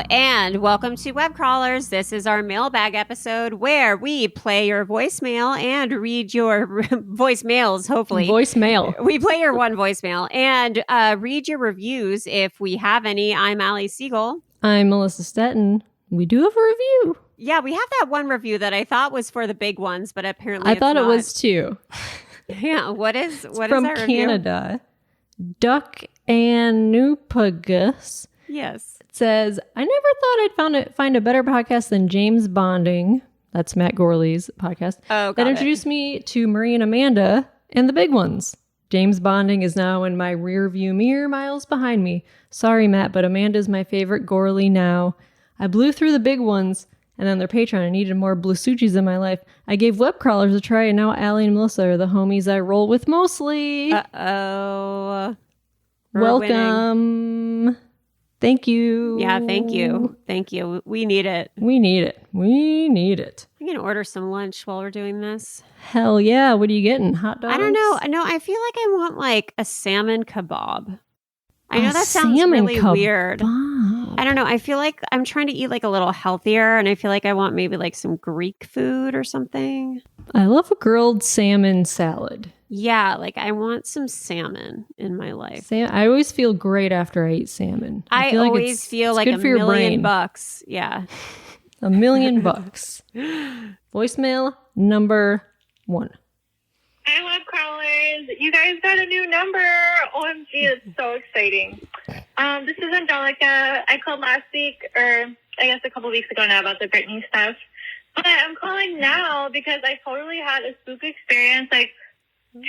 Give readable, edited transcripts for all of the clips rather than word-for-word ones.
and welcome to Web Crawlers. This is our mailbag episode where we play your voicemail and read your voicemails, hopefully. Voicemail. We play your one voicemail and read your reviews if we have any. I'm Allie Siegel. I'm Melissa Stetton. We do have a review. Yeah, we have that one review that I thought was for the big ones, but apparently I thought it was too. Yeah, what is from that Canada? Duck and Nupagus. Yes. It says, I never thought I'd find a better podcast than James Bonding. That's Matt Gorley's podcast. Oh, that introduced me to Marie and Amanda and the big ones. James Bonding is now in my rear view mirror miles behind me. Sorry, Matt, but Amanda's my favorite Gorley now. I blew through the big ones, and then their Patreon. I needed more Blusuchis in my life. I gave Web Crawlers a try, and now Allie and Melissa are the homies I roll with mostly. Uh-oh. Welcome. Winning. Thank you. Yeah, thank you. Thank you. We need it. We need it. We need it. We can order some lunch while we're doing this. Hell yeah. What are you getting? Hot dogs? I don't know. No, I feel like I want like a salmon kebab. I know that sounds really weird. I don't know. I feel like I'm trying to eat like a little healthier, and I feel like I want maybe like some Greek food or something. I love a grilled salmon salad. Yeah, like I want some salmon in my life. I always feel great after I eat salmon. I always feel like $1 million bucks. Yeah. $1 million. Voicemail number 1. Hi, Web Crawlers. You guys got a new number. OMG, it's so exciting. This is Angelica. I called last week, or I guess a couple weeks ago now, about the Britney stuff. But I'm calling now because I totally had a spook experience like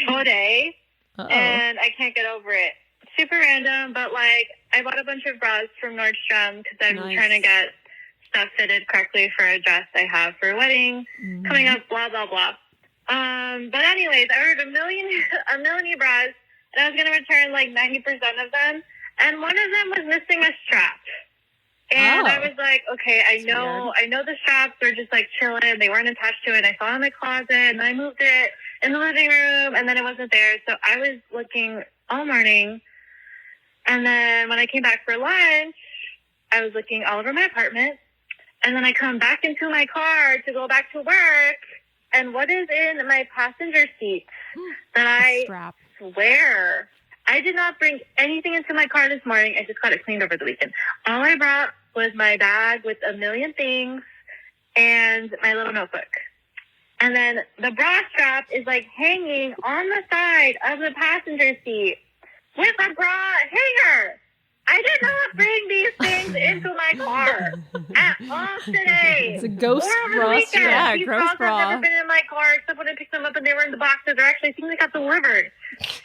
today, and I can't get over it. Super random, but like I bought a bunch of bras from Nordstrom because I'm trying to get stuff fitted correctly for a dress I have for a wedding coming up, blah, blah, blah. But anyways, I ordered a million bras, and I was going to return like 90% of them, and one of them was missing a strap. And I was like, okay, I know the straps are just like chilling. They weren't attached to it. I saw it in my closet, and I moved it in the living room, and then it wasn't there. So I was looking all morning, and then when I came back for lunch, I was looking all over my apartment, and then I come back into my car to go back to work. And what is in my passenger seat that I swear I did not bring anything into my car this morning. I just got it cleaned over the weekend. All I brought was my bag with a million things and my little notebook. And then the bra strap is like hanging on the side of the passenger seat with a bra hanger. I did not bring these things into my car at all today. It's a ghost bra. Yeah, these bras have never been in my car except when I picked them up and they were in the boxes. Or actually, I think they got delivered.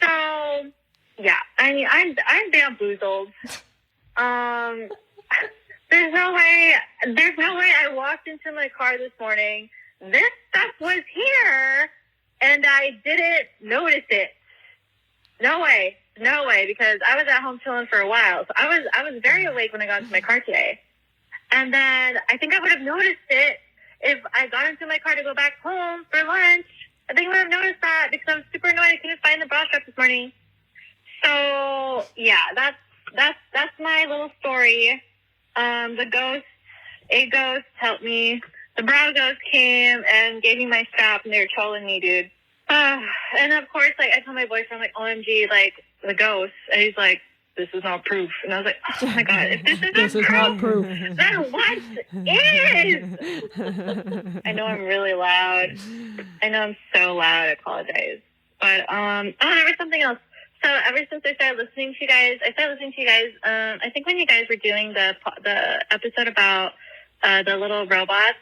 So, yeah, I mean, I'm bamboozled. There's no way I walked into my car this morning. This stuff was here, and I didn't notice it. No way, because I was at home chilling for a while. So I was very awake when I got into my car today. And then I think I would have noticed it if I got into my car to go back home for lunch. I think I would have noticed that because I was super annoyed I couldn't find the bra strap this morning. So yeah, that's my little story. A ghost helped me. The bra ghost came and gave me my strap, and they were trolling me, dude. And of course, like I told my boyfriend, like, OMG, like the ghost, and he's like, "This is not proof." And I was like, "Oh my god, if this is not proof, then what is?" I know I'm really loud. I know I'm so loud. I apologize. But there was something else. So ever since I started listening to you guys, I think when you guys were doing the episode about the little robots,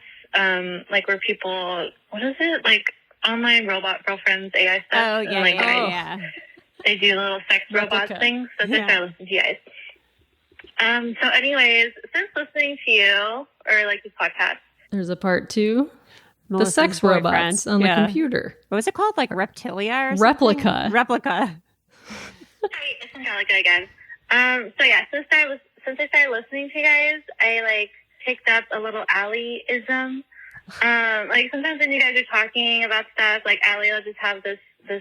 like where people, what is it, like online robot girlfriends, AI stuff. Oh yeah, like, yeah. They do little sex robot things. So I started listening to you guys. So anyways, since listening to you or like this podcast, there's a part 2. Melissa's the sex boyfriend. Robots on the computer. What was it called? Like Reptilia or something? Replica. Hi, it's Angelica again. So yeah, since I started listening to you guys, I like picked up a little Allie-ism. Like sometimes when you guys are talking about stuff, like Allie will just have this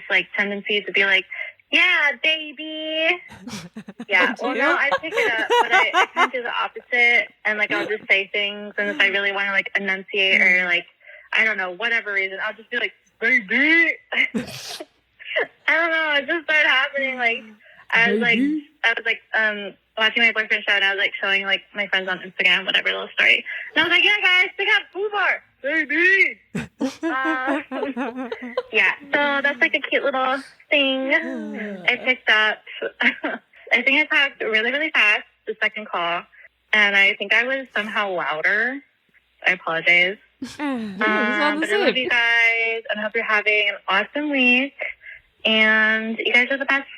like tendency to be like, Yeah, baby. Yeah, well, no, I pick it up, but I kind of do the opposite. And, like, I'll just say things. And if I really want to, like, enunciate or, like, I don't know, whatever reason, I'll just be like, baby. I don't know. It just started happening. Like, I was like, watching my boyfriend's show, and I was, like, showing, like, my friends on Instagram, whatever little story. And I was like, yeah, guys, pick up food bar. Baby. Yeah, so that's like a cute little thing I picked up. I think I talked really, really fast the second call, and I think I was somehow louder. I apologize. But I love you guys, and I hope you're having an awesome week, and you guys are the best.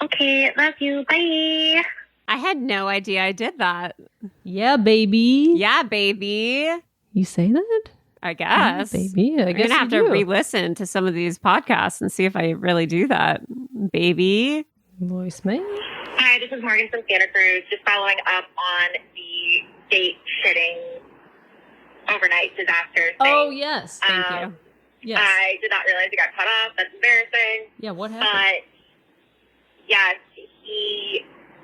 Okay, love you. Bye. I had no idea I did that. Yeah, baby. Yeah, baby. You say that? I guess. Yeah, baby. I guess I'm going to have to re-listen to some of these podcasts and see if I really do that. Baby. Voicemail. Hi, this is Morgan from Santa Cruz. Just following up on the date shitting overnight disaster thing. Oh, yes. Thank you. Yes. I did not realize it got cut off. That's embarrassing. Yeah, what happened? But, yes,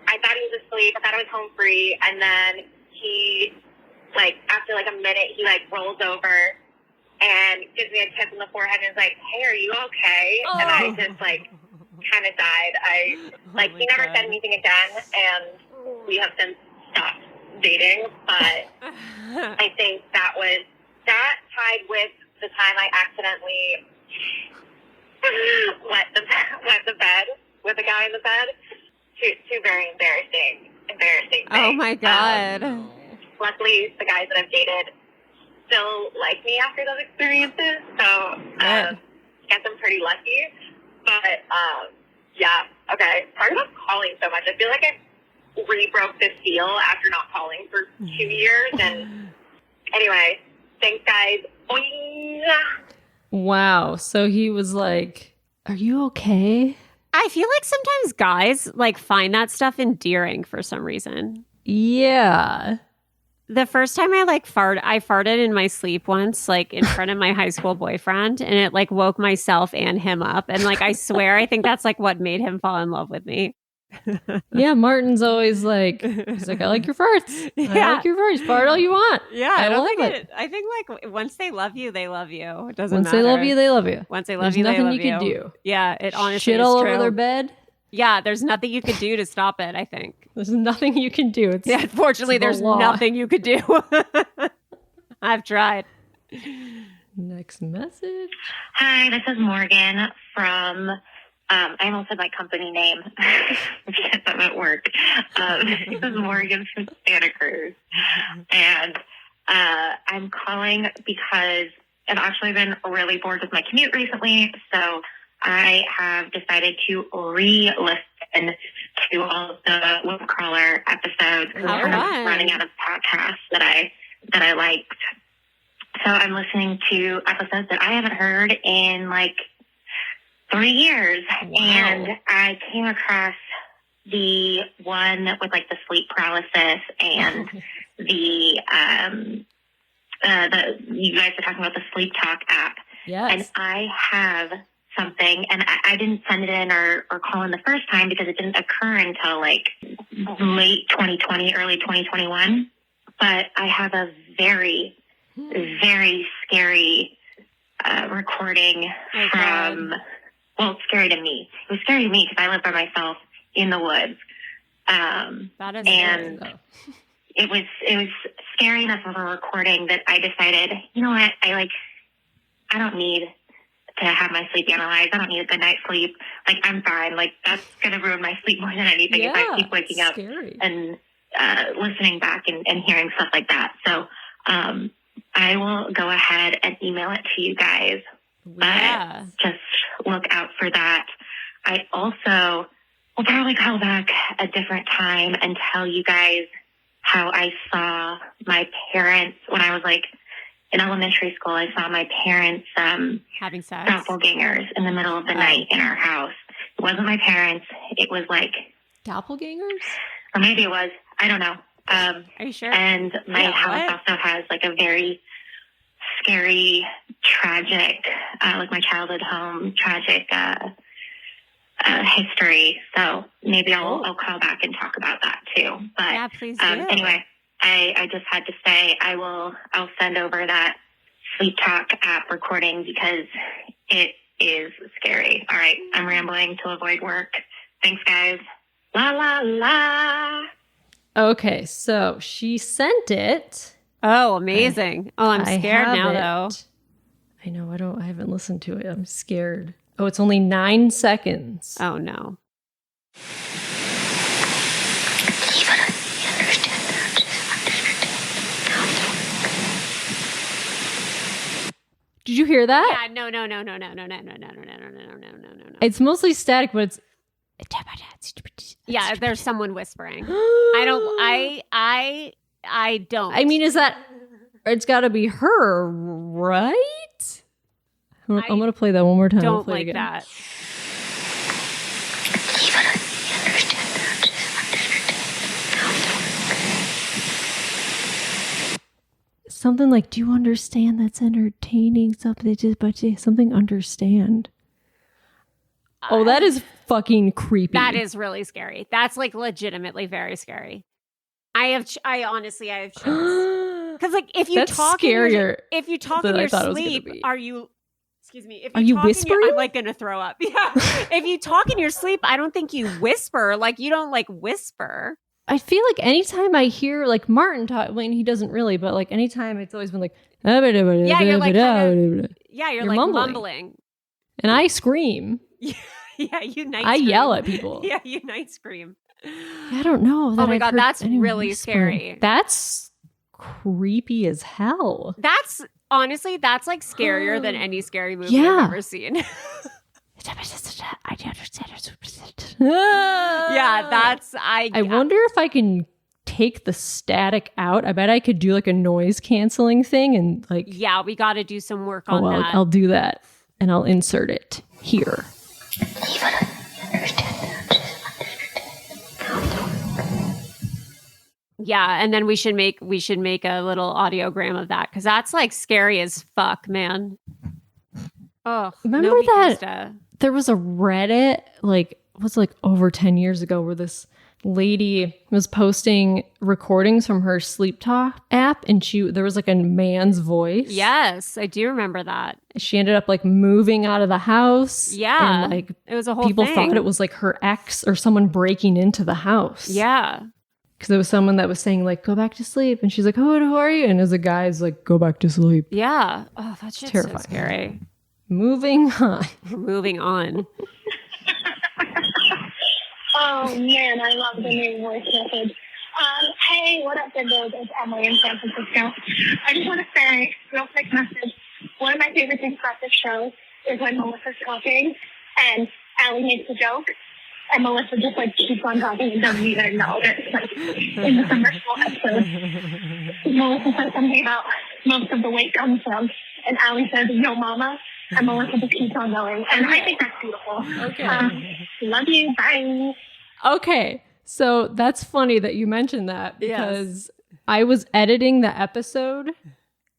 I thought he was asleep. I thought I was home free. And then he... after a minute, he rolls over and gives me a kiss on the forehead and is like, hey, are you okay? Oh. And I just kind of died. He never said anything again, and we have since stopped dating, but I think that tied with the time I accidentally wet the bed with a guy in the bed. Two very embarrassing things. Oh my God. Luckily, the guys that I've dated still like me after those experiences, so guess I'm pretty lucky. But yeah, okay. Talking about calling so much, I feel like I re-broke the seal after not calling for 2 years. And anyway, thanks, guys. Boing. Wow. So he was like, "Are you okay?" I feel like sometimes guys find that stuff endearing for some reason. Yeah. The first time I farted in my sleep once, in front of my high school boyfriend, and it woke myself and him up. And I swear, I think that's what made him fall in love with me. Yeah, Martin's always he's like, I like your farts. Yeah. I like your farts. Fart all you want. Yeah, I love it. I think once they love you, they love you. It doesn't matter. Once they love you, they love you. Once they love you, they love you. There's nothing you can do. Yeah, it honestly shit is all true. over their bed. Yeah, there's nothing you could do to stop it, I think. There's nothing you can do. Unfortunately, there's nothing you could do. I've tried. Next message. Hi, this is Morgan from, I almost said my company name because I'm at work. This is Morgan from Santa Cruz. And I'm calling because I've actually been really bored with my commute recently, so I have decided to re-listen to all of the Webcrawler episodes because I'm running out of podcasts that I liked. So I'm listening to episodes that I haven't heard in 3 years. Wow. And I came across the one with the sleep paralysis and you guys are talking about the Sleep Talk app. Yes. And I have something, and I didn't send it in or call in the first time because it didn't occur until late 2020, early 2021. But I have a very, very scary recording from, well, it's scary to me. It was scary to me because I live by myself in the woods. That is and scary, it was scary enough of a recording that I decided, you know what, I don't need to have my sleep analyzed. I don't need a good night's sleep. I'm fine. That's going to ruin my sleep more than anything if I keep waking up and listening back and hearing stuff like that. So I will go ahead and email it to you guys. Yeah. Just look out for that. I also will probably call back a different time and tell you guys how I saw my parents when I was in elementary school. I saw my parents having sex, doppelgangers in the middle of the night in our house. It wasn't my parents. It was doppelgangers, or maybe it was. I don't know. Are you sure? And my house also has a very scary, tragic, my childhood home, tragic history. So maybe I'll call back and talk about that too. But yeah, please do. Anyway, I just had to say I'll send over that Sleep Talk app recording because it is scary. All right, I'm rambling to avoid work. Thanks, guys. La la la. Okay, so she sent it. Oh, amazing. I'm scared now, though. I know, I haven't listened to it. I'm scared. Oh, it's only 9 seconds. Oh, no. Did you hear that? Yeah, no. It's mostly static, but it's... Yeah, there's someone whispering. I don't. I mean, is that... It's got to be her, right? I'm going to play that one more time. Don't like that. Something like, do you understand that's entertaining? Something understand. Oh, that is fucking creepy. That is really scary. That's like legitimately very scary. I honestly have chills. Because like if you talk in your sleep, are you? Excuse me. If are you whispering? I'm like gonna throw up. Yeah. If you talk in your sleep, I don't think you whisper. Like you don't like whisper. I feel like anytime I hear like Martin talk, when he doesn't really, but like anytime it's always been like, yeah, you're like, you're like mumbling. And I scream. Yeah, you night scream. I yell at people. Yeah, you night scream. I don't know. Oh my God, that's really scary. That's creepy as hell. That's honestly, that's like scarier than any scary movie I've ever seen. Yeah, that's I wonder if I can take the static out. I bet I could do like a noise canceling thing and like. Yeah, we got to do some work on that. I'll do that and I'll insert it here. Yeah, and then we should make a little audiogram of that because that's like scary as fuck, man. Oh, remember that there was a Reddit like over 10 years ago where this lady was posting recordings from her Sleep Talk app and there was like a man's voice. Yes, I do remember that. She ended up like moving out of the house. Yeah, and like it was a whole people thing. thought it was like her ex or someone breaking into the house. Yeah. Because there was someone that was saying like, go back to sleep. And she's like, oh, who are you? And as a guy's like, go back to sleep. Yeah. Oh, that's just terrifying. So scary. Moving on. Moving on. Oh, man, I love the new voice message. Hey, what up, Bimbo? It's Emily in San Francisco. I just want to say, real quick message. One of my favorite things about this show is when Melissa's talking and Allie makes a joke. And Melissa just like keeps on talking and doesn't even acknowledge it. Like in the summer school episode, Melissa says something about most of the weight comes from, and Allie says, "Yo, mama," and Melissa just keeps on going. And I think that's beautiful. Okay. Love you. Bye. Okay. So that's funny that you mentioned that because I was editing the episode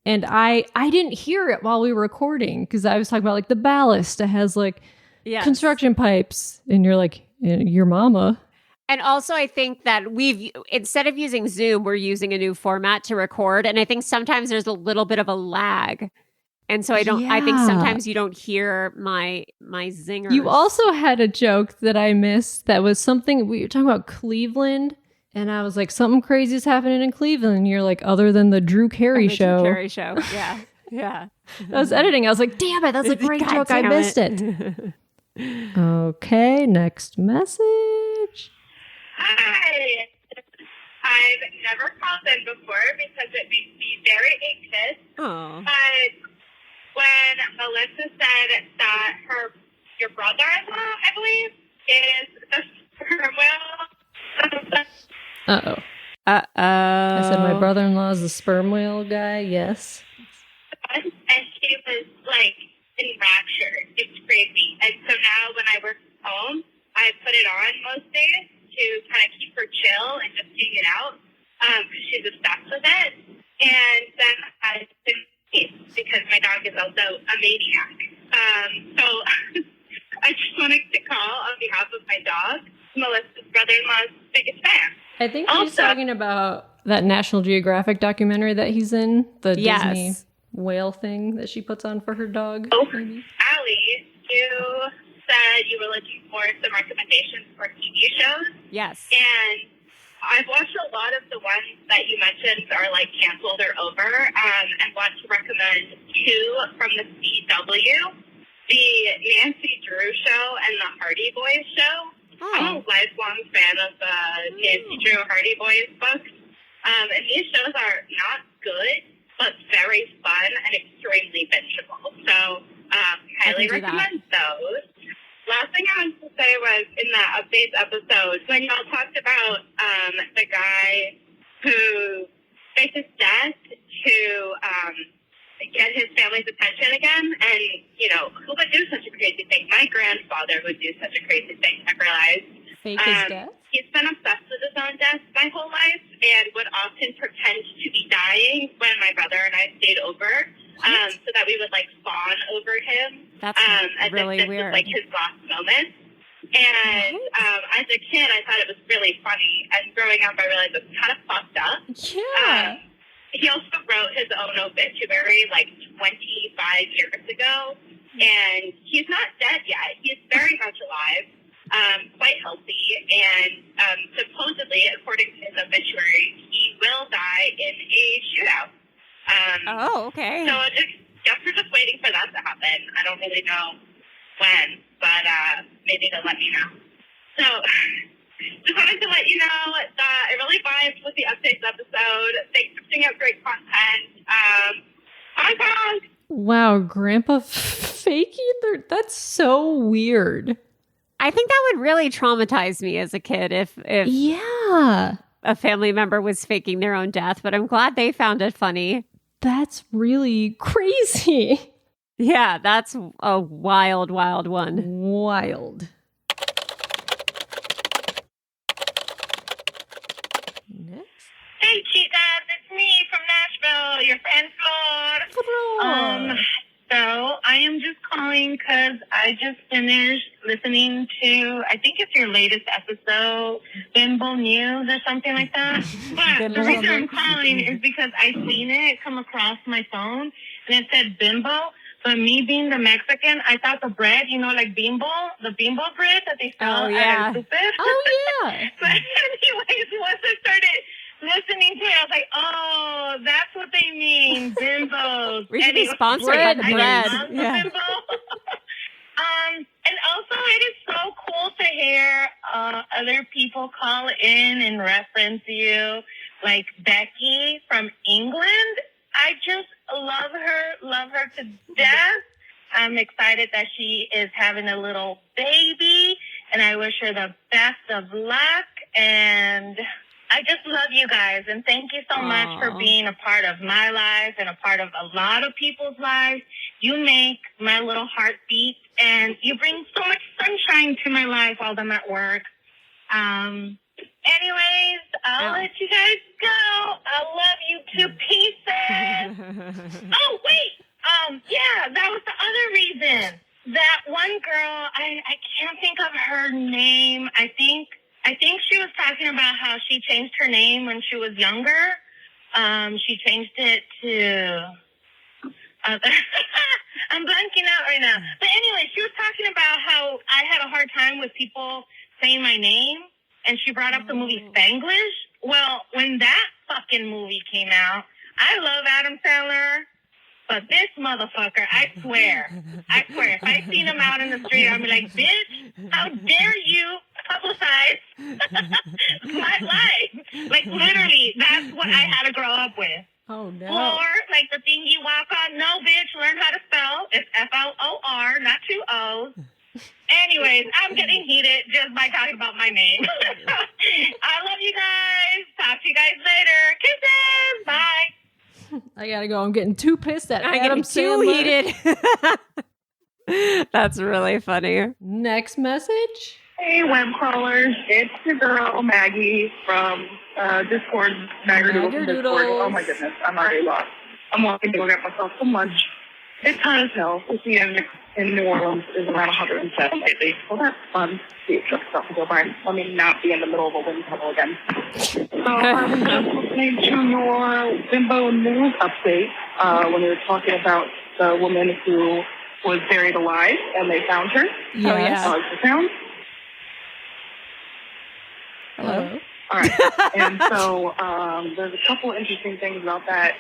and I didn't hear it while we were recording because I was talking about like the ballast. It has like construction pipes and you're like, your mama. And also I think that instead of using Zoom, we're using a new format to record. And I think sometimes there's a little bit of a lag. And so I think sometimes you don't hear my zingers. You also had a joke that I missed that was something, we were talking about Cleveland. And I was like, something crazy is happening in Cleveland. And you're like, other than the Drew Carey show. Drew Carey show. Yeah. Yeah. I was editing. I was like, damn it. That's a great joke. I missed it. Okay. Next message. Hi. I've never called in before because it makes me very anxious. Oh. But when Melissa said that your brother-in-law, I believe, is the sperm whale. Uh-oh. I said my brother-in-law is the sperm whale guy. Yes. And she was like enraptured. It's crazy. And so now when I work from home, I put it on most days to kind of keep her chill and just hang it out because she's obsessed with it. And then I because my dog is also a maniac. So I just wanted to call on behalf of my dog, Melissa's brother-in-law's biggest fan. I think she's talking about that National Geographic documentary that he's in, the Disney whale thing that she puts on for her dog. Oh, Allie, you said you were looking for some recommendations for TV shows. Yes. And I've watched a lot of the ones that you mentioned are like canceled or over, and want to recommend two from the CW, the Nancy Drew Show and the Hardy Boys Show. Oh. I'm a lifelong fan of the Nancy Drew Hardy Boys books, and these shows are not good, but very fun and extremely bingeable. So highly recommend those. Last thing I wanted to say was in the updates episode, when y'all talked about the guy who faked his death to get his family's attention again, and, you know, who would do such a crazy thing? My grandfather would do such a crazy thing, I realized. Fake his death? He's been obsessed with his own death my whole life and would often pretend to be dying when my brother and I stayed over, so that we would, like, fawn over him. That's really weird. Was, like, his last moment. And as a kid, I thought it was really funny. And growing up, I realized it was kind of fucked up. Yeah. He also wrote his own obituary, like, 25 years ago. And he's not dead yet. He's very much alive. Quite healthy, and supposedly, according to his obituary, he will die in a shootout. Okay. So guess we're just waiting for that to happen. I don't really know when, but maybe they'll let me know. So just wanted to let you know that I really vibed with the updates episode. Thanks for putting out great content. Hong Kong! Wow, Grandpa faking? That's so weird. I think that would really traumatize me as a kid if a family member was faking their own death, but I'm glad they found it funny. That's really crazy. Yeah, that's a wild, wild one. Wild. Next. Hey, chicas, it's me from Nashville, your friend Flor. So I am just calling because I just finished listening to, I think it's your latest episode, Bimbo News or something like that. But the reason I'm calling is because I seen it come across my phone and it said Bimbo. But me being the Mexican, I thought the bread, you know, like Bimbo, the Bimbo bread that they sell at Super. Oh, yeah. But anyways, once I started listening to it, I was like, oh, that's what they mean, bimbos. We should be sponsored by the bread. Yeah. Bimbo. And also, it is so cool to hear other people call in and reference you, like Becky from England. I just love her to death. I'm excited that she is having a little baby, and I wish her the best of luck. And I just love you guys, and thank you so much for being a part of my life and a part of a lot of people's lives. You make my little heart beat, and you bring so much sunshine to my life while I'm at work. Anyways, I'll let you guys go. I love you to pieces. Oh, wait. Yeah, that was the other reason. That one girl, I can't think of her name. I think she was talking about how she changed her name when she was younger. She changed it to... I'm blanking out right now. But anyway, she was talking about how I had a hard time with people saying my name, and she brought up the movie Spanglish. Well, when that fucking movie came out, I love Adam Sandler, but this motherfucker, I swear, if I seen him out in the street, I'd be like, bitch, how dare you publicize my life? Like, literally, that's what I had to grow up with. Oh, no. Floor, like the thing you walk on. No, bitch, learn how to spell. It's F-L-O-R, not two O's. Anyways, I'm getting heated just by talking about my name. I love you guys. Talk to you guys later. Kisses. Bye. I gotta go. I'm getting too pissed at Adam Sandler. Too heated. That's really funny. Next message. Hey, Webcrawlers. It's your girl, Maggie, from Discord. Maggerdoodle from Discord. Oh, my goodness. I'm already lost. I'm walking to go get myself some lunch. It's hot as hell. The sea in New Orleans is around 107 lately. Well, that's fun. See if truck stuff will go by. Let me not be in the middle of a wind tunnel again. So I was just listening to your Bimbo news update when you were talking about the woman who was buried alive and they found her. Yes. Oh, yeah. The sound. Hello. All right. And so there's a couple interesting things about that.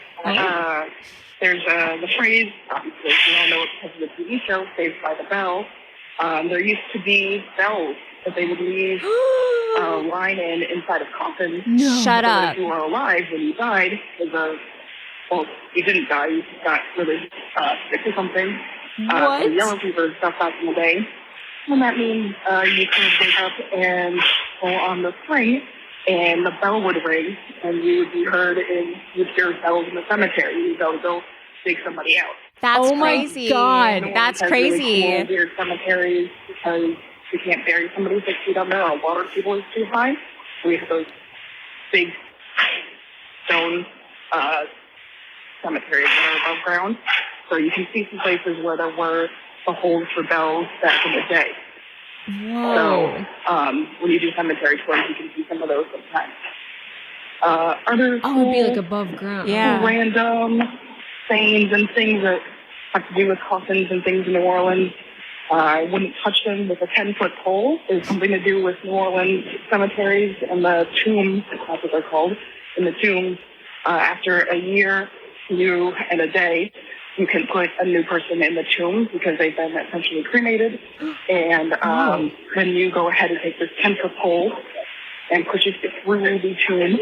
There's the phrase, obviously, we all know it because of the TV show, Saved by the Bell. There used to be bells that they would leave line inside of coffins. No. Shut up. If you were alive when you died, well, you didn't die, you just got really sick or something. What? Yellow fever and stuff back in the day. And that means you could wake up and pull on the string, and the bell would ring, and you would be heard you'd hear bells in the cemetery. You'd go dig somebody out. That's crazy. My God. That's crazy. Really cool, weird cemeteries because you can't bury somebody 6 feet under. Our water table is too high. We have those big stone cemeteries that are above ground. So you can see some places where there were the holes for bells back in the day. Whoa. So when you do cemetery tours, you can see some of those sometimes. Other it would be like above ground. Yeah. Random sayings and things that have to do with coffins and things in New Orleans. I wouldn't touch them with a 10-foot pole. There's something to do with New Orleans cemeteries and the tombs, that's what they're called, in the tombs. After a year and a day, you can put a new person in the tomb because they've been essentially cremated. And then you go ahead and take this 10-foot pole and push it through the tomb.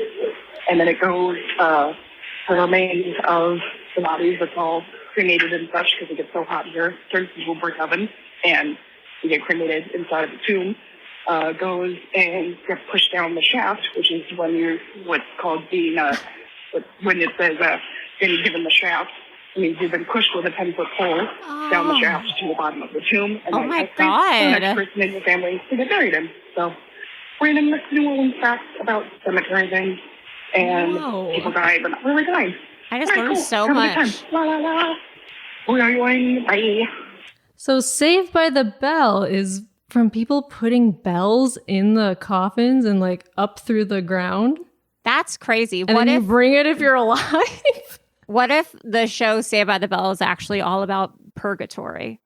And then it goes, the remains of the bodies that's all cremated and such because it gets so hot here, turns into a brick oven, and you get cremated inside of the tomb. Goes and gets pushed down the shaft, which is when what's called being, when it says being given the shaft. It means you've been pushed with a 10-foot pole down the shaft to the bottom of the tomb. And then my God. The next person in your family to get buried in. So, random New Orleans facts about cemetery things. And people die, but not really dying. I just learned so much. La, la, la. We are going. Bye. So Saved by the Bell is from people putting bells in the coffins and like up through the ground. That's crazy. And then you bring it if you're alive? What if the show Saved by the Bell is actually all about purgatory?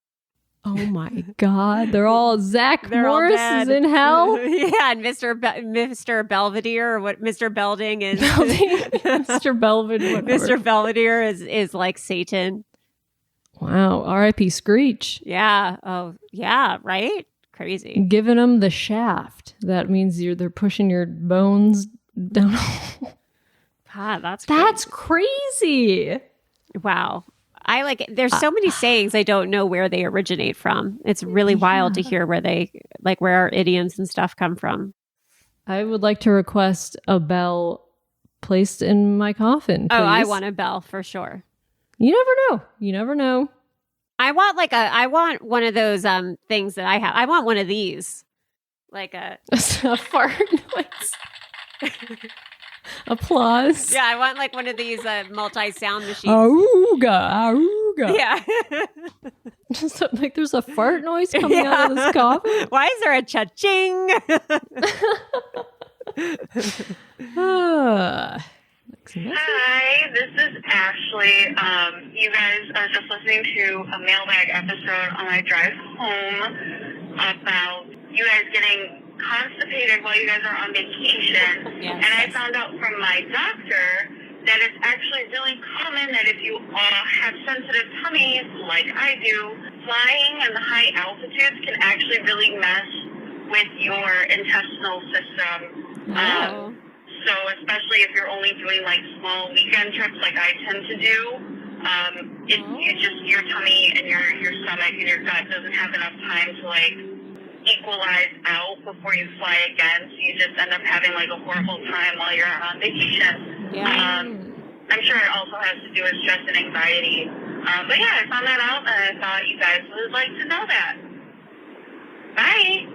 Oh my God. They're all Zach Morris is in hell? Yeah, and Mr. Belvedere, or what Mr. Belding is. Mr. Belvedere. Mr. Belvedere is like Satan. Wow. R.I.P. Screech. Yeah. Oh, yeah, right? Crazy. Giving them the shaft. That means they're pushing your bones down. God, that's crazy. That's crazy. Wow. There's so many sayings I don't know where they originate from. It's really wild to hear where our idioms and stuff come from. I would like to request a bell placed in my coffin, please. Oh, I want a bell for sure. You never know. I want one of those things that I have. I want one of these. Like a fart noise. Applause. Yeah, I want like one of these multi-sound machines. Auga. Yeah. Just like there's a fart noise coming out of this coffin. Why is there a cha-ching? Hi, this is Ashley. You guys are just listening to a mailbag episode on my drive home about you guys getting constipated while you guys are on vacation. Yes. And I found out from my doctor that it's actually really common that if you have sensitive tummies like I do, flying and the high altitudes can actually really mess with your intestinal system. Oh. So especially if you're only doing like small weekend trips like I tend to do, your tummy and your stomach and your gut doesn't have enough time to like equalize out before you fly again. So you just end up having like a horrible time while you're on vacation. Yeah. I'm sure it also has to do with stress and anxiety. But yeah, I found that out and I thought you guys would like to know that. Bye.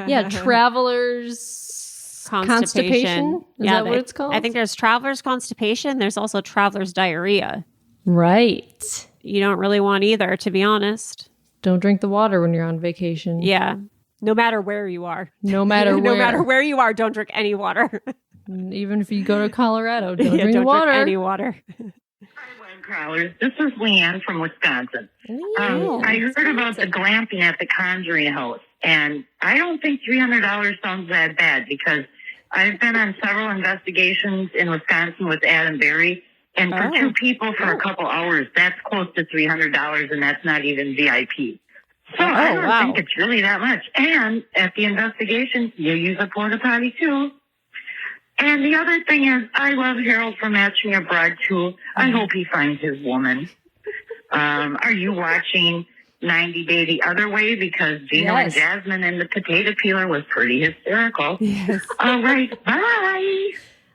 Yeah, travelers constipation. Is that what it's called? I think there's traveler's constipation. There's also traveler's diarrhea. Right. you don't really want either, to be honest. Don't drink the water when you're on vacation. Yeah. No matter where you are. No matter where. No matter where you are, don't drink any water. Even if you go to Colorado, don't drink water. Drink any water. Hi, Webcrawlers. This is Leanne from Wisconsin. I heard about the glamping at the Conjuring house, and I don't think $300 sounds that bad because I've been on several investigations in Wisconsin with Adam Berry, and for two people for a couple hours, that's close to $300, and that's not even VIP. So I don't think it's really that much. And at the investigation, you use a porta potty too. And the other thing is, I love Harold from Match Me Abroad too. I hope he finds his woman. Are you watching 90 Day the Other Way? Because Gino and Jasmine and the potato peeler was pretty hysterical. Yes. All right, bye.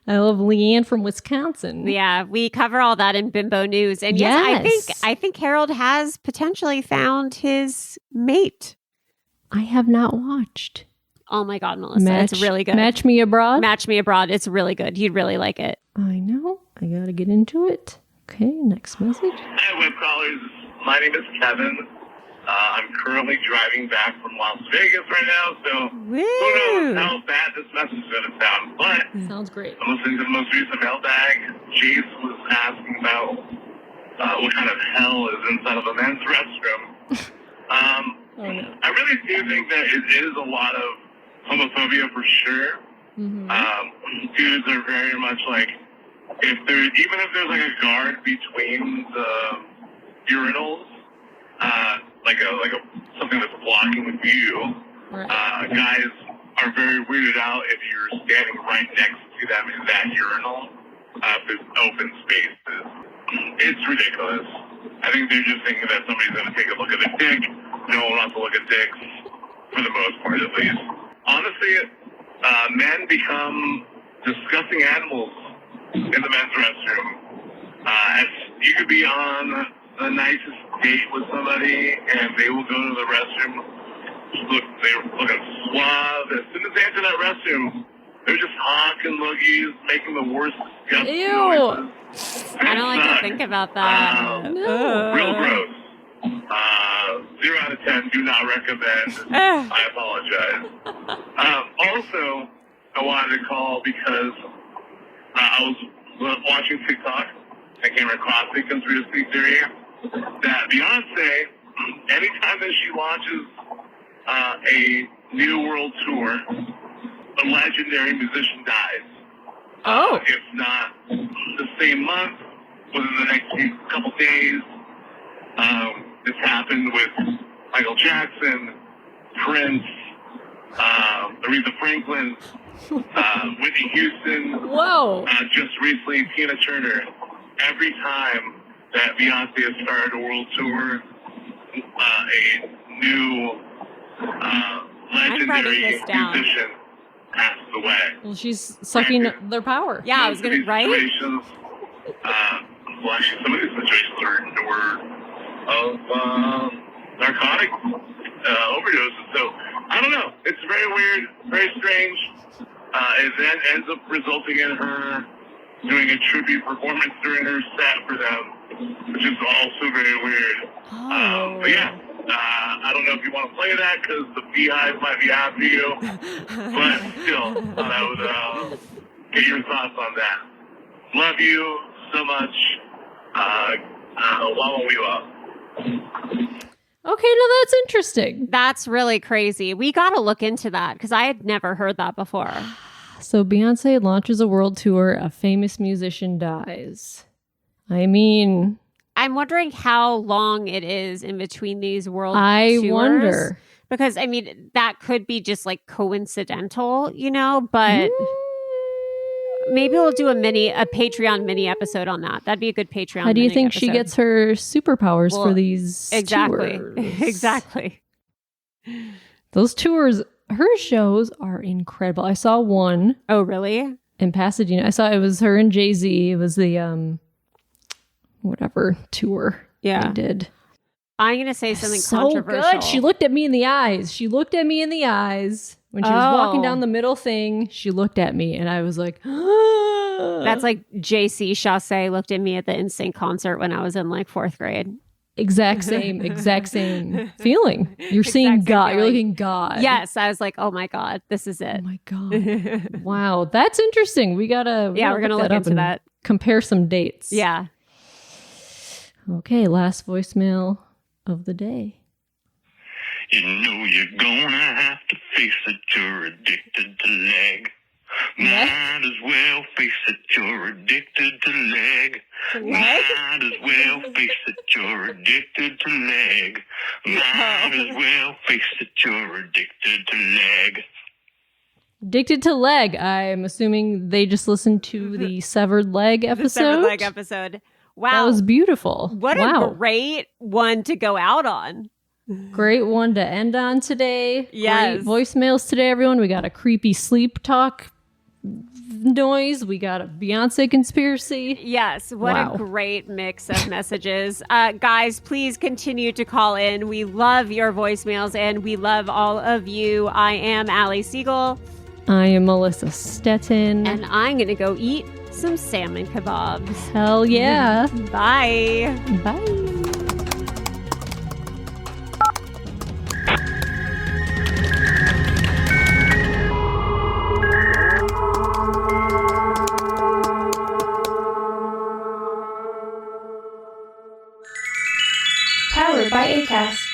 I love Leanne from Wisconsin. Yeah, we cover all that in Bimbo News. And yes, I think Harold has potentially found his mate. I have not watched. Oh my God, Melissa, it's really good. Match Me Abroad? Match Me Abroad. It's really good. You'd really like it. I know. I got to get into it. Okay, next message. Hi, web crawlers. My name is Kevin. I'm currently driving back from Las Vegas right now, so who knows how bad this message is going to sound. But sounds great. I'm listening to the most recent mailbag. Jace was asking about what kind of hell is inside of a men's restroom. I really do think that it is a lot of homophobia for sure. Dudes are very much like, even if there's like a guard between the urinals, something that's blocking the view, guys are very weirded out if you're standing right next to them in that urinal. If there's open spaces, it's ridiculous. I think they're just thinking that somebody's going to take a look at their dick. No one wants to look at dicks, for the most part at least. Honestly, men become disgusting animals in the men's restroom. You could be on the nicest date with somebody, and they will go to the restroom. They're looking suave. As soon as they enter that restroom, they're just honking loogies, making the worst disgusting noises. I don't like to think about that. Real gross. 0 out of 10, do not recommend. I apologize. Also, I wanted to call because I was watching TikTok and came across a conspiracy theory that Beyonce, anytime that she launches a new world tour, a legendary musician dies. If not the same month, within the next couple days. This happened with Michael Jackson, Prince, Aretha Franklin, Whitney Houston. Whoa! Just recently, Tina Turner. Every time that Beyonce has started a world tour, a new legendary musician passed away. Well, she's sucking their power. Yeah, I was going to, right? Well, actually, some of these situations were of narcotic overdoses. So, I don't know. It's very weird, very strange. It then ends up resulting in her doing a tribute performance during her set for them, which is also very weird. But yeah, I don't know if you want to play that because the Beehive might be after you. But still, thought I would get your thoughts on that. Love you so much. Wawa Weewa. Okay, now that's interesting. That's really crazy. We got to look into that because I had never heard that before. So Beyonce launches a world tour, a famous musician dies. I mean, I'm wondering how long it is in between these world tours. I wonder. Because, I mean, that could be just like coincidental, you know, but maybe we'll do a Patreon mini episode on that. That'd be a good Patreon. How do you think episode. She gets her superpowers for these exactly. tours? Exactly. Those tours, her shows are incredible. I saw one. Oh, really? In Pasadena. I saw it was her and Jay-Z. It was the whatever tour they did. I'm going to say something so controversial. Good. She looked at me in the eyes. When she was walking down the middle thing, she looked at me and I was like, That's like JC Chasez looked at me at the NSYNC concert when I was in like 4th grade. exact same feeling. You're seeing God. You're looking God. Yes, I was like, oh my God, this is it. Oh my God. Wow, that's interesting. We're gonna look into that. Compare some dates. Yeah. Okay, last voicemail of the day. You know you're gonna have to face that you're addicted to leg. Might as well face that you're addicted to leg. Might as well face that you're addicted to leg. Might as well face that you're addicted to leg. Addicted to leg. I'm assuming they just listened to the severed leg episode. The severed leg episode. Wow. That was beautiful. What a great one to go out on. Great one to end on today. Yes. Great voicemails today, everyone. We got a creepy sleep talk noise. We got a Beyonce conspiracy. Yes. What a great mix of messages. Guys, please continue to call in. We love your voicemails and we love all of you. I am Allie Siegel. I am Melissa Stettin. And I'm going to go eat some salmon kebabs. Hell yeah. Bye. Bye. Powered by Acast.